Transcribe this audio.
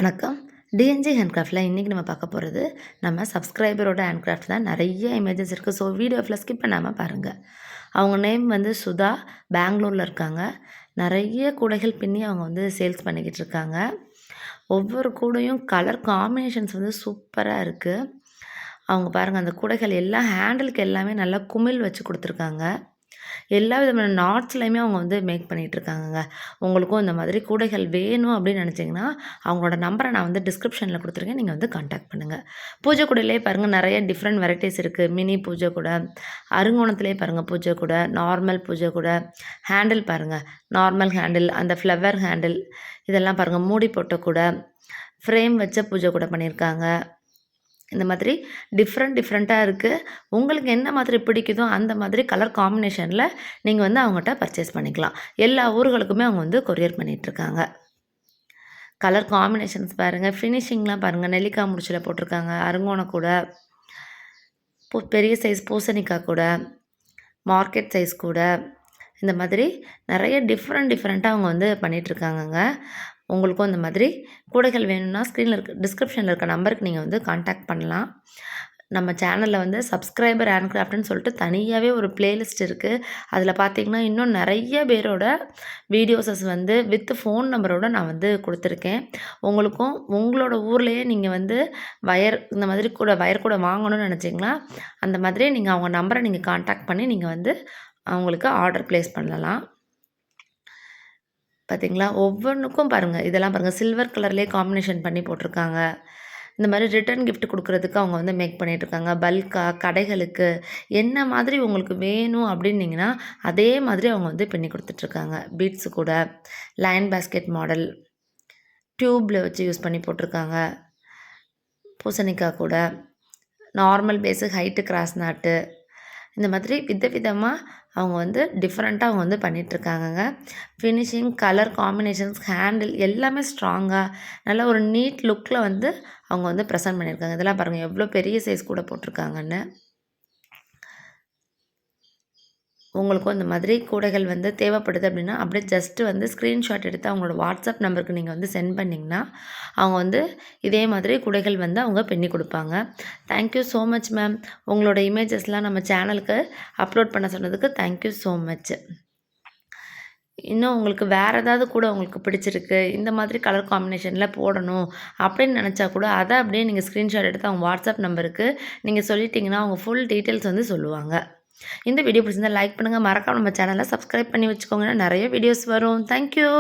வணக்கம். டிஎன்ஜி ஹேண்ட்கிராஃப்டில் இன்றைக்கி நம்ம பார்க்க போகிறது நம்ம சப்ஸ்கிரைபரோட ஹேண்ட்கிராஃப்ட் தான். நிறைய இமேஜஸ் இருக்குது. ஸோ வீடியோ ஃபுல்லாக ஸ்கிப் பண்ணாமல் பாருங்கள். அவங்க நேம் வந்து சுதா, பெங்களூரில் இருக்காங்க. நிறைய கூடைகள் பின்னி அவங்க வந்து சேல்ஸ் பண்ணிக்கிட்டு இருக்காங்க. ஒவ்வொரு கூடையும் கலர் காம்பினேஷன்ஸ் வந்து சூப்பராக இருக்குது. அவங்க பாருங்கள், அந்த கூடைகள் எல்லாம் ஹேண்டிலுக்கு எல்லாமே நல்லா குமிழ் வச்சு கொடுத்துருக்காங்க. எல்லா விதமான நாட்ஸ்லையுமே அவங்க வந்து மேக் பண்ணிகிட்ருக்காங்கங்க. உங்களுக்கும் இந்த மாதிரி கூடைகள் வேணும் அப்படின்னு நினச்சிங்கன்னா, அவங்களோட நம்பரை நான் வந்து டிஸ்கிரிப்ஷனில் கொடுத்துருக்கேன். நீங்கள் வந்து கான்டாக்ட் பண்ணுங்கள். பூஜை கூடையிலே பாருங்கள், நிறைய டிஃப்ரெண்ட் வெரைட்டிஸ் இருக்குது. மினி பூஜை கூடை, அருங்கோணத்திலே பாருங்கள் பூஜை கூடை, நார்மல் பூஜை கூடை, ஹேண்டில் பாருங்கள், நார்மல் ஹேண்டில், அந்த ஃப்ளவர் ஹேண்டில், இதெல்லாம் பாருங்கள், மூடி போட்ட கூடை, ஃப்ரேம் வச்ச பூஜை கூடை பண்ணியிருக்காங்க. இந்த மாதிரி டிஃப்ரெண்ட்டாக இருக்குது. உங்களுக்கு என்ன மாதிரி பிடிக்குதோ அந்த மாதிரி கலர் காம்பினேஷனில் நீங்கள் வந்து அவங்ககிட்ட பர்ச்சேஸ் பண்ணிக்கலாம். எல்லா ஊர்களுக்குமே அவங்க வந்து கொரியர் பண்ணிகிட்ருக்காங்க. கலர் காம்பினேஷன்ஸ் பாருங்கள், ஃபினிஷிங்லாம் பாருங்கள். நெல்லிக்காய் முடிச்சில் போட்டிருக்காங்க, அருங்கோண கூடை, பெரிய சைஸ் பூசணிக்காய் கூடை, மார்க்கெட் சைஸ் கூடை, இந்த மாதிரி நிறைய டிஃப்ரெண்ட்டாக அவங்க வந்து பண்ணிகிட்ருக்காங்கங்க. உங்களுக்கும் இந்த மாதிரி கூடைகள் வேணும்னா ஸ்க்ரீனில் டிஸ்கிரிப்ஷனில் இருக்க நம்பருக்கு நீங்கள் வந்து கான்டாக்ட் பண்ணலாம். நம்ம சேனலில் வந்து சப்ஸ்கிரைபர் ஹேண்ட்கிராஃப்ட்னு சொல்லிட்டு தனியாகவே ஒரு பிளேலிஸ்ட் இருக்குது. அதில் பார்த்தீங்கன்னா இன்னும் நிறைய பேரோட வீடியோஸஸ் வந்து வித் ஃபோன் நம்பரோடு நான் வந்து கொடுத்துருக்கேன். உங்களுக்கும் உங்களோட ஊர்லேயே நீங்கள் வந்து இந்த மாதிரி வயர் கூட வாங்கணும்னு நினச்சிங்கன்னா அந்த மாதிரி நீங்கள் அவங்க நம்பரை நீங்கள் கான்டாக்ட் பண்ணி நீங்கள் வந்து அவங்களுக்கு ஆர்டர் ப்ளேஸ் பண்ணலாம். பார்த்தீங்களா, ஒவ்வொன்றுக்கும் பாருங்கள், இதெல்லாம் பாருங்கள், சில்வர் கலர்லேயே காம்பினேஷன் பண்ணி போட்டிருக்காங்க. இந்த மாதிரி ரிட்டர்ன் கிஃப்ட் கொடுக்குறதுக்கு அவங்க வந்து மேக் பண்ணிகிட்ருக்காங்க. பல்காக கடைகளுக்கு என்ன மாதிரி உங்களுக்கு வேணும் அப்படின்னீங்கன்னா அதே மாதிரி அவங்க வந்து பின்னி கொடுத்துட்ருக்காங்க. பீட்ஸு கூட, லைன் பாஸ்கெட் மாடல், டியூப்பில் வச்சு யூஸ் பண்ணி போட்டிருக்காங்க. பூசணிக்காய் கூட, நார்மல் பேஸு, ஹைட்டு, கிராஸ் நாட்டு, இந்த மாதிரி விதமாக அவங்க வந்து டிஃப்ரெண்ட்டாக அவங்க வந்து பண்ணிகிட்ருக்காங்கங்க. ஃபினிஷிங், கலர் காம்பினேஷன்ஸ், ஹேண்டில் எல்லாமே ஸ்ட்ராங்காக நல்ல ஒரு நீட் லுக்கில் வந்து அவங்க வந்து ப்ரெசென்ட் பண்ணியிருக்காங்க. இதெல்லாம் பாருங்கள் எவ்வளோ பெரிய சைஸ் கூட போட்டிருக்காங்கன்னு. உங்களுக்கும் இந்த மாதிரி கூடைகள் வந்து தேவைப்படுது அப்படின்னா அப்படியே ஜஸ்ட்டு வந்து ஸ்க்ரீன்ஷாட் எடுத்து அவங்களோட வாட்ஸ்அப் நம்பருக்கு நீங்கள் வந்து சென்ட் பண்ணிங்கன்னா அவங்க வந்து இதே மாதிரி கூடைகள் வந்து அவங்க பின்னி கொடுப்பாங்க. Thank you so much ma'am. உங்களோட இமேஜஸ்லாம் நம்ம சேனலுக்கு அப்லோட் பண்ண சொன்னதுக்கு தேங்க்யூ ஸோ மச். இன்னும் உங்களுக்கு வேறு ஏதாவது கூட உங்களுக்கு பிடிச்சிருக்கு, இந்த மாதிரி கலர் காம்பினேஷனில் போடணும் அப்படின்னு நினச்சா கூட அதை அப்படியே நீங்கள் ஸ்க்ரீன்ஷாட் எடுத்து அவங்க வாட்ஸ்அப் நம்பருக்கு நீங்கள் சொல்லிட்டீங்கன்னா அவங்க ஃபுல் டீட்டெயில்ஸ் வந்து சொல்லுவாங்க. இந்த வீடியோ பிடிச்சிருந்தால் லைக் பண்ணுங்கள். மறக்காம நம்ம சேனலை சப்ஸ்கிரைப் பண்ணி வச்சுக்கோங்க. நிறைய வீடியோஸ் வரும். தேங்க்யூ.